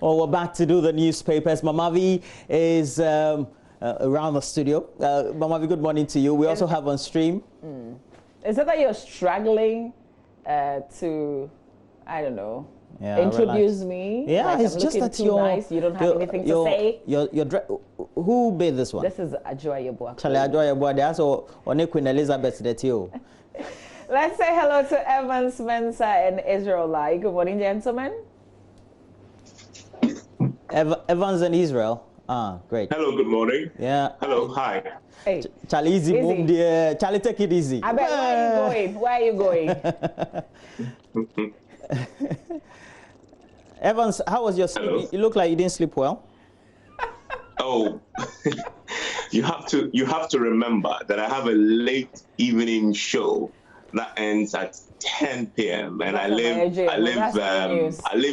Well, we're back to do the newspapers. Mamavi is around the studio. Mamavi, good morning to you. We also have on stream. Is it that you're struggling to, I don't know, introduce me? Yeah, like it's I'm just that too nice. You don't have anything to say. Who made this one? This is Ajoy Yeboah. Charlie Ajoy Yeboah. That's on Queen Elizabeth that you. Let's say hello to Evans, Spencer, and Israel. Good morning, gentlemen. Evans and Israel. Ah, great. Hello, good morning. Yeah. Hello, hi. Hey. Charlie, easy move there. Charlie, take it easy. I bet, where are you going? Evans, how was your sleep? Hello. You look like you didn't sleep well. Oh, you have to remember that I have a late evening show that ends at 10 p.m. and I live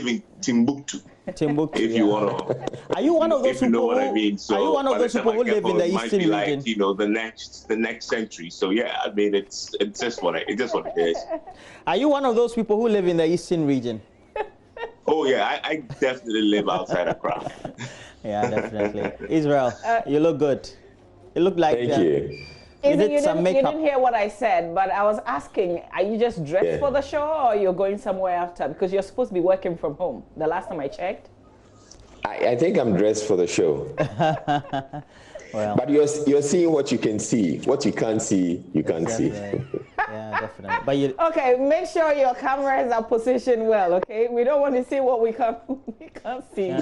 in Timbuktu. Timbuktu, if you want to. Are you one of those if you know what I mean? So are you one of those people who live in the eastern region? Like, you know, the next century. So yeah, I mean, it's just what it is. Are you one of those people who live in the eastern region? Oh yeah, I definitely live outside of Accra. Yeah, definitely. Israel, you look good. You look like Thank you. You did some makeup. You didn't hear what I said, but I was asking, are you just dressed for the show or you're going somewhere after? Because you're supposed to be working from home. The last time I checked. I think I'm dressed for the show. Well, but you're seeing what you can see. What you can't see, you can't see. Yeah, definitely. But you... Okay, make sure your cameras are positioned well, okay? We don't want to see what we can't see. Yeah.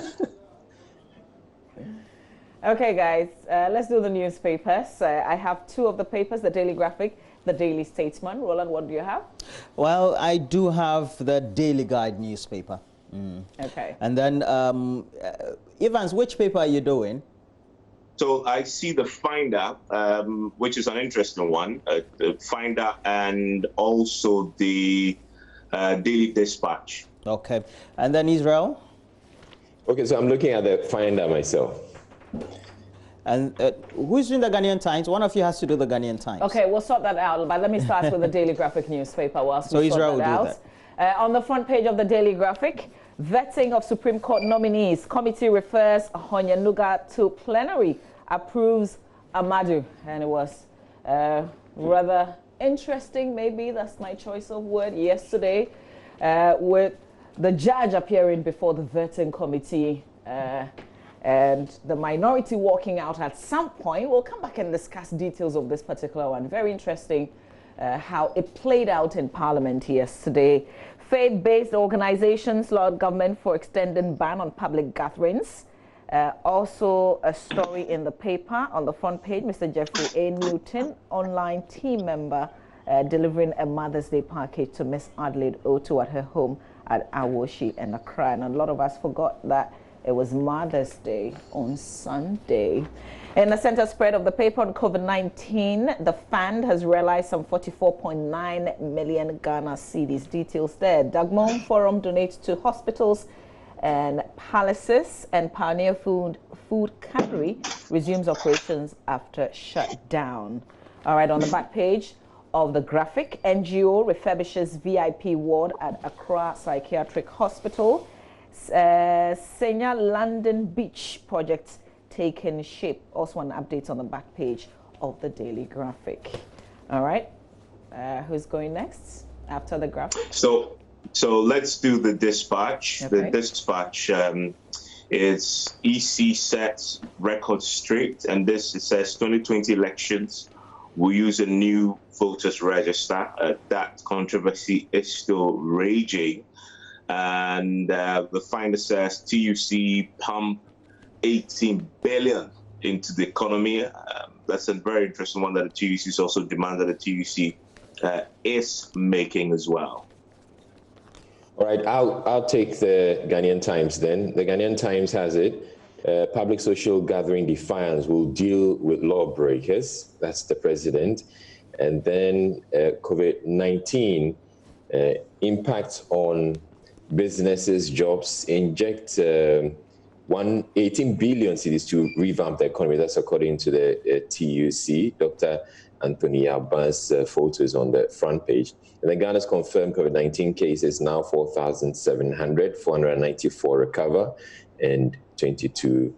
Okay, guys, let's do the newspapers. I have two of the papers, the Daily Graphic, the Daily Statesman. Roland, what do you have? Well, I do have the Daily Guide newspaper. Okay. And then, Evans, which paper are you doing? So I see the Finder, which is an interesting one, the Finder, and also the Daily Dispatch. Okay. And then Israel? Okay, so I'm looking at the Finder myself. And who's doing the Ghanaian Times? One of you has to do the Ghanaian Times. Okay, we'll sort that out. But let me start with the Daily Graphic newspaper whilst we Israel sort that will out. do that. On the front page of the Daily Graphic, vetting of Supreme Court nominees. Committee refers Honyanuga to plenary, approves Amadu. And it was rather interesting, maybe that's my choice of word, yesterday, with the judge appearing before the vetting committee and the minority walking out at some point. We'll come back and discuss details of this particular one. Very interesting how it played out in Parliament yesterday. Faith-based organizations laud government for extending ban on public gatherings. Also a story in the paper on the front page, Mr. Jeffrey A. Newton, online team member, delivering a Mother's Day package to Miss Adelaide Otu at her home at Awoshi and Accra. And a lot of us forgot that it was Mother's Day on Sunday. In the center spread of the paper on COVID-19, the fund has realized some 44.9 million Ghana cedis. Details there. Dagmon Forum donates to hospitals and palaces, and Pioneer Food Cannery resumes operations after shutdown. All right, on the back page of the graphic, NGO refurbishes VIP ward at Accra Psychiatric Hospital. Senior London Beach project taking shape. Also an update on the back page of the Daily Graphic. All right, who's going next after the graphic? So let's do the Dispatch. Okay. The Dispatch is EC sets record straight, and this, it says 2020 elections will use a new voters register. That controversy is still raging. And the Finder says TUC pump 18 billion into the economy. That's a very interesting one that the TUC is also demanded that the TUC is making as well. All right, I'll take the Ghanaian Times then. The Ghanaian Times has it. Public social gathering defiance will deal with lawbreakers. That's the president. And then COVID-19 impact on businesses, jobs, inject 18 billion cedis to revamp the economy. That's according to the TUC. Dr. Anthony Abbas' photos on the front page. And then Ghana's confirmed COVID-19 cases now 4,700, 494 recover. and 22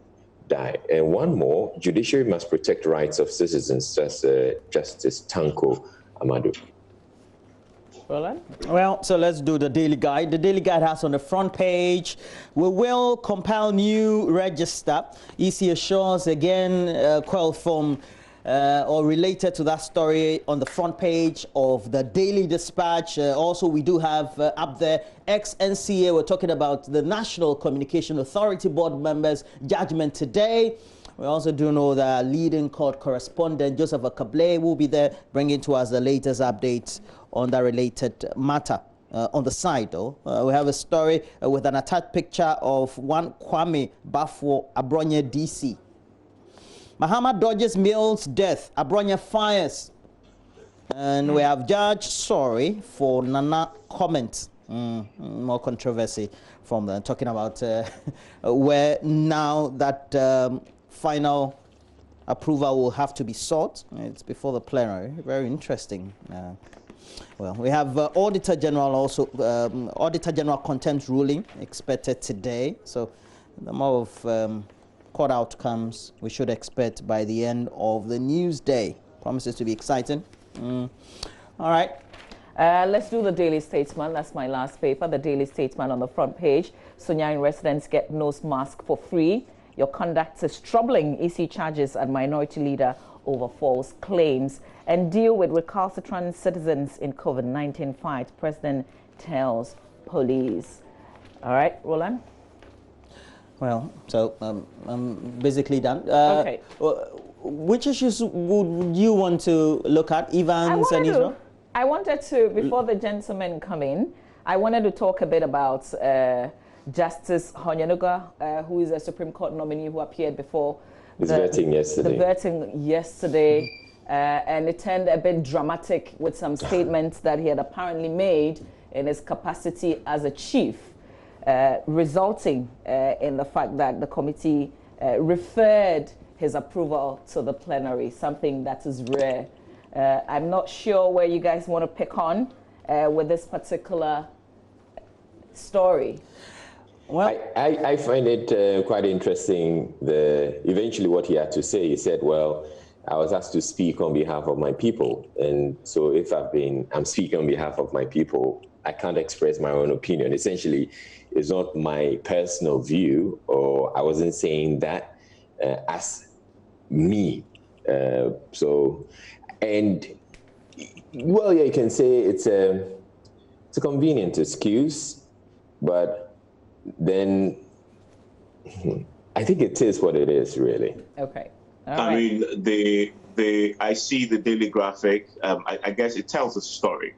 die. And one more, judiciary must protect rights of citizens, Justice Tanko Amadou. Well, so let's do the Daily Guide. The Daily Guide has on the front page, we will compile new register. EC assures again, quell from or related to that story on the front page of the Daily Dispatch. Also, we do have up there ex-NCA. We're talking about the National Communication Authority Board members' judgment today. We also do know that leading court correspondent Joseph Akable will be there bringing to us the latest updates on that related matter. On the side, though, we have a story with an attached picture of one Kwame Bafo Abronye DC. Mahama dodges Mills' death. Abronye fires. And we have Judge sorry for Nana comments. More controversy from them, talking about where now that final approval will have to be sought. It's before the plenary. Very interesting. Well, we have Auditor General also, Auditor General contempt ruling expected today. So the more of court outcomes we should expect by the end of the news day. Promises to be exciting. All right. Let's do the Daily Statesman. That's my last paper. The Daily Statesman on the front page. Sunyain residents get nose mask for free. Your conduct is troubling. EC charges at minority leader over false claims. And deal with recalcitrant citizens in COVID-19 fight. President tells police. All right, Roland. Well, so I'm basically done. Okay. Which issues would you want to look at, Evans and Israel? I wanted to, before the gentlemen come in, I wanted to talk a bit about Justice Honyanuga, who is a Supreme Court nominee who appeared before the vetting yesterday. And it turned a bit dramatic with some statements that he had apparently made in his capacity as a chief. Resulting in the fact that the committee referred his approval to the plenary, something that is rare. I'm not sure where you guys want to pick on with this particular story. Well, I find it quite interesting, eventually what he had to say. He said, well, I was asked to speak on behalf of my people. And so if I'm speaking on behalf of my people, I can't express my own opinion. Essentially, it's not my personal view, or I wasn't saying that as me. And well, yeah, you can say it's a convenient excuse, but then I think it is what it is, really. Okay. I mean, I see the Daily Graphic. I guess it tells a story.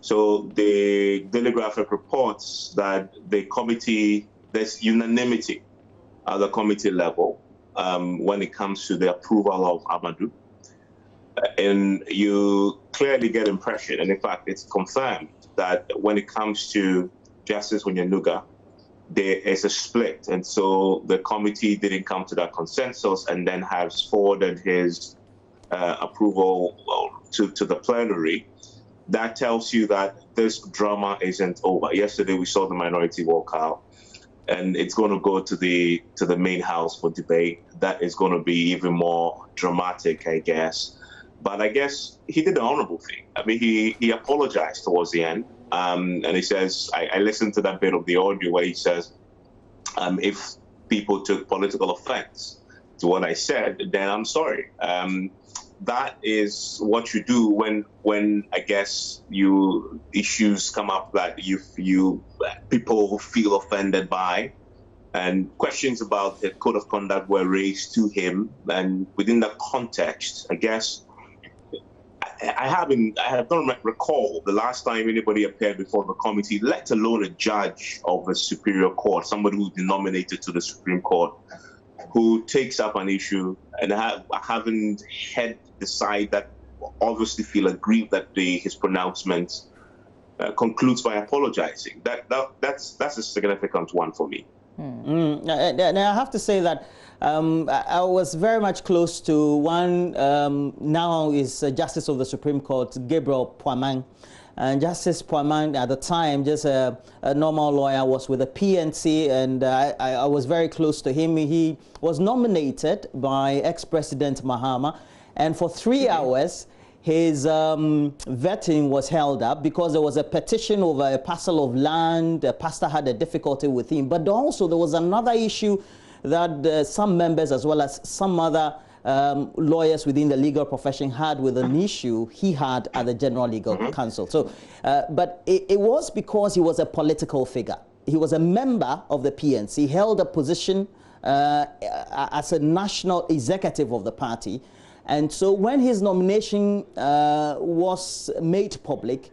So the Daily Graphic reports that the committee, there's unanimity at the committee level when it comes to the approval of Amadou. And you clearly get impression, and in fact, it's confirmed that when it comes to Justice Honyanuga, there is a split. And so the committee didn't come to that consensus and then has forwarded his approval to the plenary. That tells you that this drama isn't over. Yesterday, we saw the minority walk out, and it's going to go to the main house for debate. That is going to be even more dramatic, I guess. But I guess he did the honorable thing. I mean, he apologized towards the end. And he says, I listened to that bit of the audio where he says, if people took political offense to what I said, then I'm sorry. That is what you do when I guess issues come up that people feel offended by, and questions about the code of conduct were raised to him. And within that context, I guess, I don't recall the last time anybody appeared before the committee, let alone a judge of a superior court, somebody who's been nominated to the Supreme Court, who takes up an issue, and I haven't heard the side that obviously feel aggrieved that his pronouncement concludes by apologizing. That's a significant one for me. Now I have to say that I was very much close to one, now is Justice of the Supreme Court, Gabriel Poimang. And Justice Poiman, at the time, just a normal lawyer, was with the PNC, and I was very close to him. He was nominated by ex-President Mahama, and for 3 hours, his vetting was held up because there was a petition over a parcel of land. The pastor had a difficulty with him, but also there was another issue that some members, as well as some other lawyers within the legal profession, had with an issue he had at the General Legal Council. So, but it was because he was a political figure. He was a member of the PNC. He held a position as a national executive of the party. And so when his nomination was made public,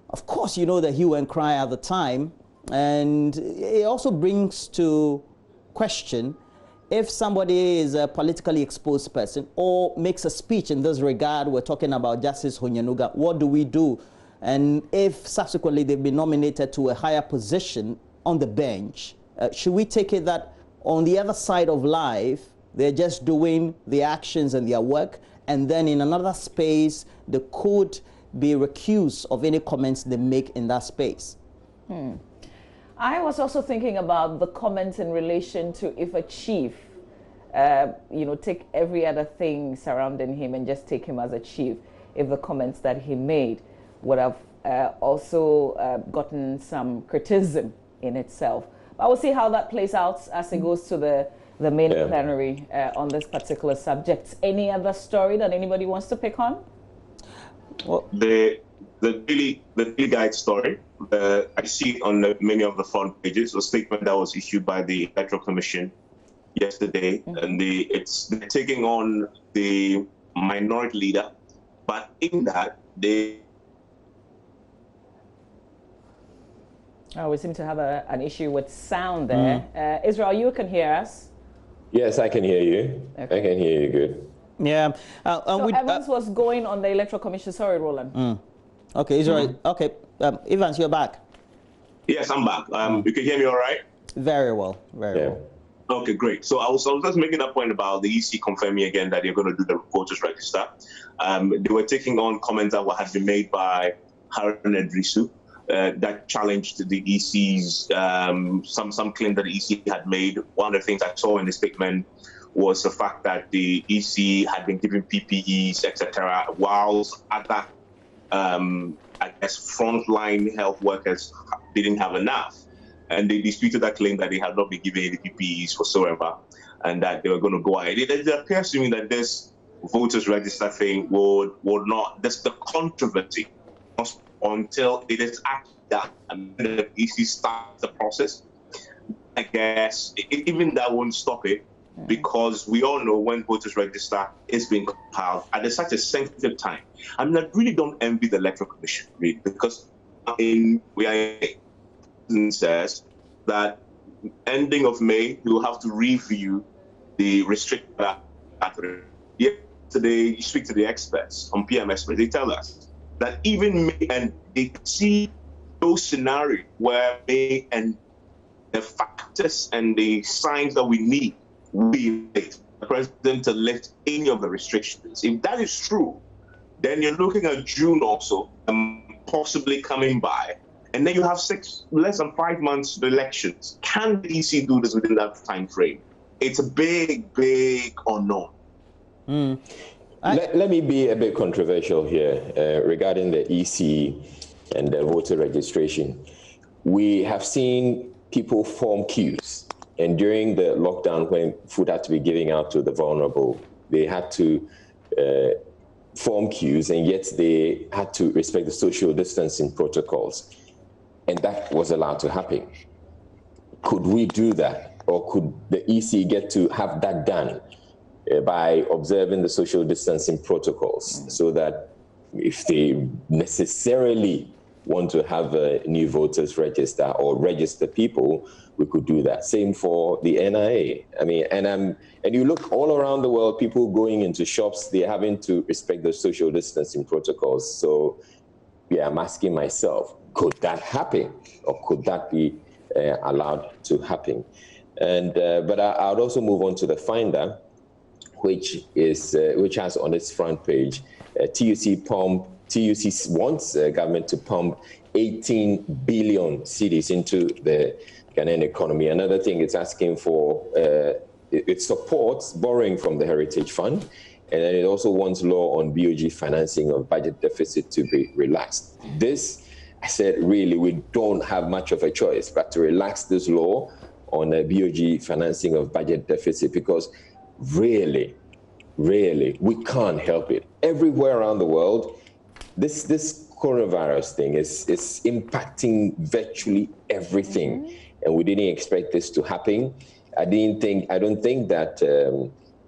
of course, you know the hue and cry at the time. And it also brings to question if somebody is a politically exposed person or makes a speech in this regard. We're talking about Justice Honyanuga. What do we do? And if subsequently they've been nominated to a higher position on the bench, should we take it that on the other side of life, they're just doing the actions and their work, and then in another space, they could be recused of any comments they make in that space? I was also thinking about the comments in relation to if a chief, take every other thing surrounding him and just take him as a chief, if the comments that he made would have also gotten some criticism in itself. But we'll see how that plays out as it goes to the main plenary on this particular subject. Any other story that anybody wants to pick on? Well, the Daily Guide story, I see it on many of the front pages, a statement that was issued by the Electoral Commission yesterday, and they're taking on the minority leader, but in that we seem to have an issue with sound there. Israel, you can hear us? Yes, I can hear you. Okay. I can hear you good. Yeah. So Evans was going on the Electoral Commission. Sorry, Roland. Okay, Israel. Okay, Evans, you're back. Yes, I'm back. You can hear me all right? Very well. Very well. Okay, great. So I was just making that point about the EC confirming again that you're going to do the voters register. They were taking on comments that had been made by Harun Edrisu that challenged the EC's some claim that the EC had made. One of the things I saw in the statement was the fact that the EC had been giving PPEs, etc., whilst other I guess frontline health workers didn't have enough. And they disputed that claim that they had not been given any PPEs whatsoever, and that they were going to go ahead. It appears to me that this voters register thing would not, that's the controversy until it is actually done and the EC starts the process. I guess even that won't stop it, because we all know when voters register is being compiled at such a sensitive time. I mean, I really don't envy the Electoral Commission, really, because says that ending of May, we will have to review the restricted. Yesterday, you speak to the experts on PM experts, they tell us that even May, and they see those scenarios where May and the factors and the signs that we need will be the president to lift any of the restrictions. If that is true, then you're looking at June also, possibly coming by. And then you have less than 5 months to the elections. Can the EC do this within that time frame? It's a big, big unknown. Let me be a bit controversial here regarding the EC and the voter registration. We have seen people form queues. And during the lockdown, when food had to be given out to the vulnerable, they had to form queues, and yet they had to respect the social distancing protocols. And that was allowed to happen. Could we do that? Or could the EC get to have that done by observing the social distancing protocols, so that if they necessarily want to have a new voters register or register people, we could do that. Same for the NIA. I mean, and you look all around the world, people going into shops, they're having to respect the social distancing protocols. So yeah, I'm asking myself, could that happen, or could that be allowed to happen? And but I would also move on to the Finder, which has on its front page, TUC pump TUC wants government to pump 18 billion cedis into the Ghanaian economy. Another thing it's asking for, it supports borrowing from the Heritage Fund, and then it also wants law on BOG financing of budget deficit to be relaxed. This, I said, really, we don't have much of a choice but to relax this law on BOG financing of budget deficit, because really, we can't help it. Everywhere around the world, this coronavirus thing is impacting virtually everything, and we didn't expect this to happen. I don't think that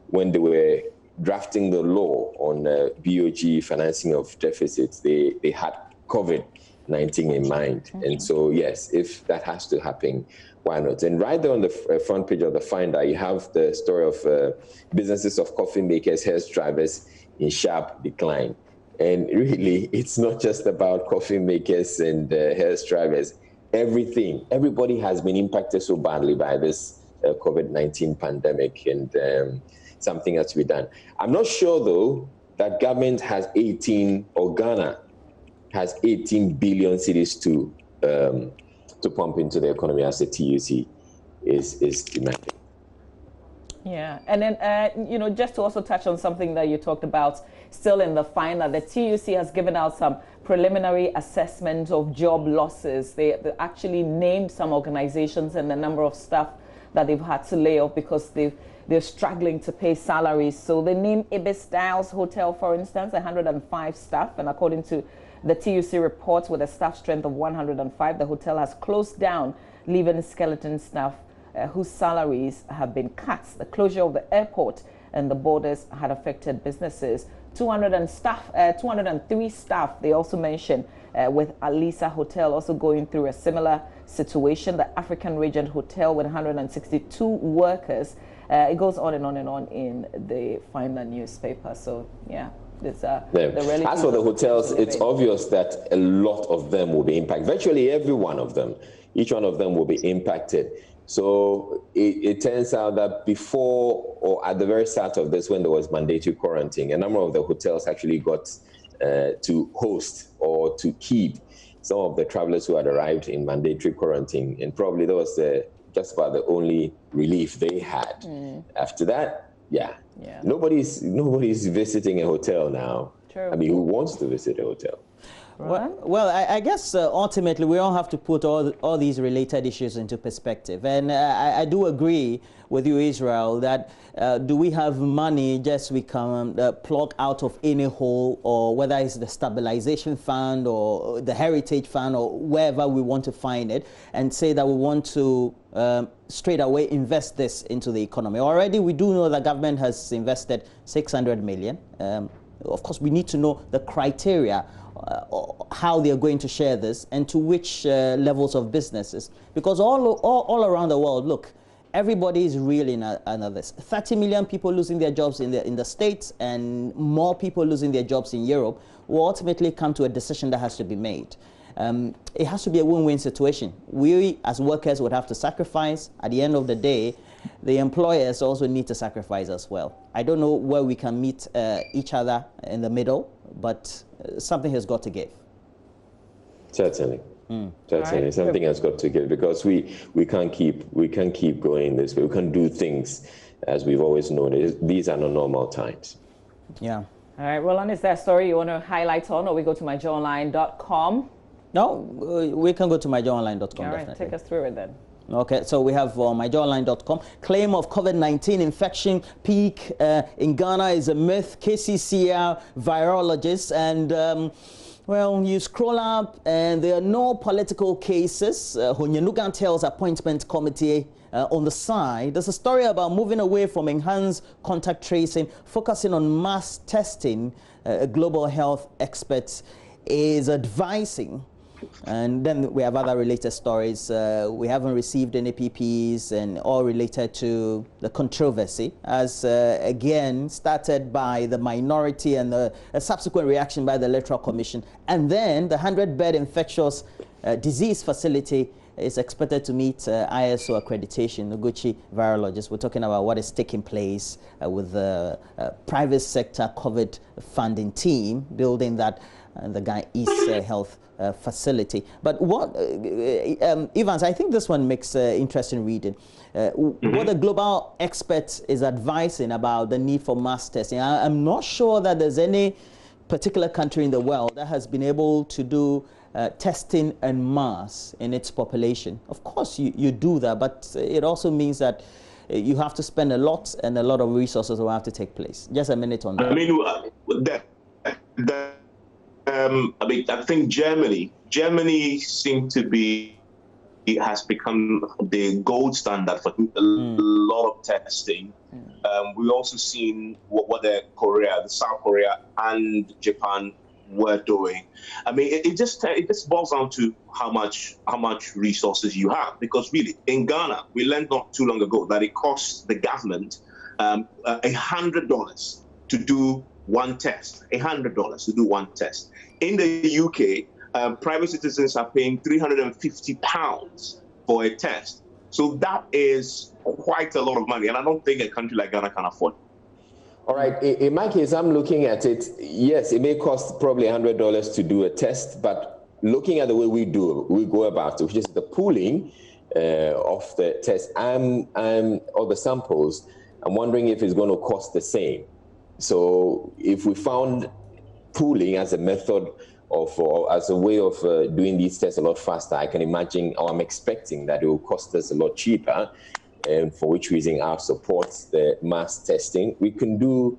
when they were drafting the law on BOG financing of deficits, they had COVID-19 in mind. And so, yes, if that has to happen, why not? And right there on the front page of the Finder, you have the story of businesses of coffee makers, hair drivers in sharp decline. And really, it's not just about coffee makers and hair drivers. Everybody has been impacted so badly by this COVID-19 pandemic, and something has to be done. I'm not sure, though, that government has Ghana has 18 billion cedis to pump into the economy as the TUC is demanding. Yeah, and then, just to also touch on something that you talked about, still in the Finder, the TUC has given out some preliminary assessment of job losses. They actually named some organizations and the number of staff that they've had to lay off because they're struggling to pay salaries. So they named Ibis Styles Hotel, for instance, 105 staff, and according to the TUC reports, with a staff strength of 105, the hotel has closed down, leaving skeleton staff whose salaries have been cut. The closure of the airport and the borders had affected businesses. 203 staff, they also mentioned, with Alisa Hotel also going through a similar situation. The African Regent Hotel with 162 workers. It goes on and on and on in the Finder newspaper. So, yeah. As for the hotels, it's obvious that a lot of them will be impacted. Virtually every one of them, each one of them will be impacted. So it turns out that before or at the very start of this, when there was mandatory quarantine, a number of the hotels actually got to host or to keep some of the travelers who had arrived in mandatory quarantine. And probably that was just about the only relief they had. After that, yeah. Nobody's visiting a hotel now. True. I mean, who wants to visit a hotel? Well, I guess ultimately we all have to put all these related issues into perspective. And I do agree with you, Israel, that do we have money just we can plug out of any hole, or whether it's the stabilization fund or the heritage fund or wherever we want to find it, and say that we want to straight away invest this into the economy. Already we do know that government has invested 600 million. Of course, we need to know the criteria, how they are going to share this, and to which levels of businesses. Because all around the world, look, everybody is reeling under this. 30 million people losing their jobs in the States, and more people losing their jobs in Europe, will ultimately come to a decision that has to be made. It has to be a win-win situation. We, as workers, would have to sacrifice. At the end of the day, the employers also need to sacrifice as well. I don't know where we can meet each other in the middle, but something has got to give. Certainly. Certainly, right. Something has got to give, because we can't keep going this way. We can't do things as we've always known. These are not normal times. Yeah. All right, Roland, is there a story you want to highlight on, or we go to myjoyonline.com? No, we can go to myjoyonline.com. All right, definitely. Take us through it then. Okay, so we have myjoyonline.com. Claim of COVID-19 infection peak in Ghana is a myth. KCCR virologist. And well, you scroll up and there are no political cases. Honyanugan tells appointment committee on the side. There's a story about moving away from enhanced contact tracing, focusing on mass testing. Global health experts is advising. And then we have other related stories. We haven't received any PPs, and all related to the controversy, as again started by the minority and a subsequent reaction by the Electoral Commission. And then the 100-bed infectious disease facility is expected to meet ISO accreditation. Noguchi virologist, we're talking about what is taking place with the private sector COVID funding team, building that the Ghana East Health Facility. But what, Evans, I think this one makes interesting reading. What the global expert is advising about the need for mass testing. I'm not sure that there's any particular country in the world that has been able to do testing en masse in its population. Of course, you do that, but it also means that you have to spend a lot, and a lot of resources will have to take place. Just a minute on that. I mean, I think Germany seemed to be, it has become the gold standard for a lot of testing. We also seen what the South Korea and Japan were doing. I mean, it just boils down to how much resources you have. Because really, in Ghana, we learned not too long ago that it costs the government $100 to do one test. $100 to do one test. In the UK, private citizens are paying £350 for a test. So that is quite a lot of money, and I don't think a country like Ghana can afford it. All right, in my case, I'm looking at it. Yes, it may cost probably $100 to do a test, but looking at the way we go about it, which is the pooling of the test or the samples, I'm wondering if it's going to cost the same. So if we found pooling as a method or as a way of doing these tests a lot faster, I can imagine, or I'm expecting that it will cost us a lot cheaper, and for which reason I support the mass testing. We can do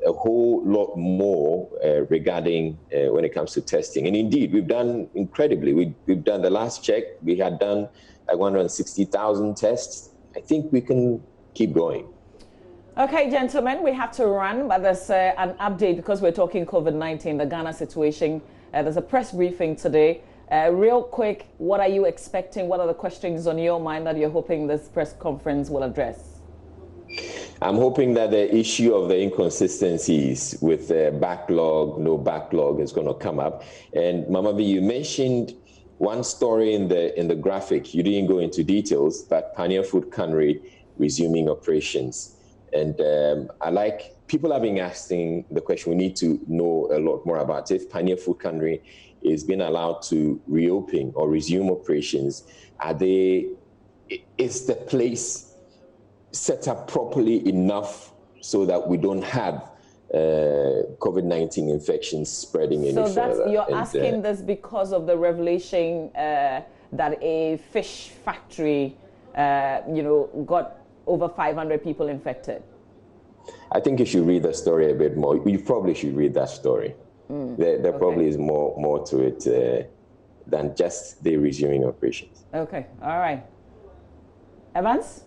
a whole lot more regarding when it comes to testing. And indeed, we've done incredibly. We've done the last check. We had done like 160,000 tests. I think we can keep going. Okay, gentlemen, we have to run, but there's an update because we're talking COVID-19, the Ghana situation. There's a press briefing today. Real quick, what are you expecting? What are the questions on your mind that you're hoping this press conference will address? I'm hoping that the issue of the inconsistencies with backlog, no backlog is going to come up. And Mama V, you mentioned one story in the graphic. You didn't go into details, but Pioneer Food Cannery resuming operations. And people have been asking the question, we need to know a lot more about it. Pioneer Food Cannery is being allowed to reopen or resume operations. Is the place set up properly enough so that we don't have COVID-19 infections spreading any further? So you're asking this because of the revelation that a fish factory, got over 500 people infected? I think you should read the story a bit more. You probably should read that story. There probably is more to it than just the resuming operations. Okay, all right. Evans?